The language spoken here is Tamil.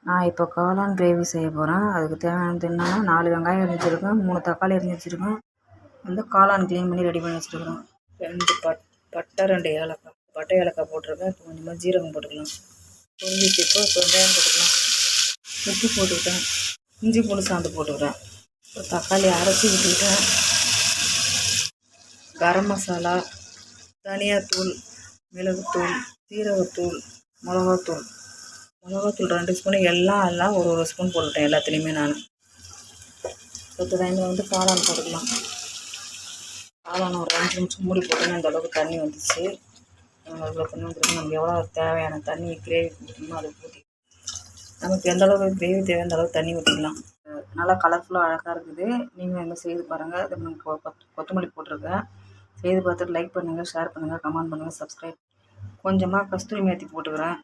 நான் இப்போ காளான் கிரேவி செய்ய போகிறேன். அதுக்கு தேவையானது என்னென்னா 4 வெங்காயம் அரிஞ்சு வச்சுருக்கேன், 3 தக்காளி அரிஞ்சு வச்சுருக்கேன், காளான் க்ளீன் பண்ணி ரெடி பண்ணி வச்சுருக்கிறோம். 2 பட்டை 2 ஏலக்காய், பட்டை ஏலக்காய் போட்டிருக்கேன். இப்போ கொஞ்சமாக ஜீரகம் போட்டுக்கலாம். பொரிஞ்சிட்டு இப்போ வெங்காயம் போட்டுக்கலாம். உப்பு போட்டுக்கிட்டேன், இஞ்சி பூண்டு சாந்து போட்டுக்கிறேன். இப்போ தக்காளி அரைச்சி விட்டுக்கிட்டேன். கரம் மசாலா, தனியாத்தூள், மிளகுத்தூள், சீரகத்தூள், மிளகாத்தூள் 2 ஸ்பூனு எல்லாம் ஒரு ஸ்பூன் போட்டுவிட்டேன் எல்லாத்துலேயுமே நான். இப்போ வந்து காளான் போட்டுக்கலாம். காளான் ஒரு 5 நிமிஷம் மூடி போட்டோன்னா இந்த அளவுக்கு தண்ணி வந்துச்சு. அவ்வளோ தண்ணி வந்துருக்கு. நமக்கு எவ்வளோ தேவையான தண்ணி கிரேவி ஊற்றணுமோ அதை ஊற்றி நமக்கு எந்த அளவுக்கு கிரேவி தேவையான அந்த அளவுக்கு தண்ணி ஊற்றிக்கலாம். நல்லா கலர்ஃபுல்லாக அழகாக இருக்குது. நீங்கள் என்ன செய்து பாருங்கள். அது கொத்தமல்லி போட்டிருக்கேன். செய்து பார்த்துட்டு லைக் பண்ணுங்கள், ஷேர் பண்ணுங்கள், கமெண்ட் பண்ணுங்கள், சப்ஸ்கிரைப். கொஞ்சமாக கஸ்தூரி மேத்தி போட்டுக்கிறேன்.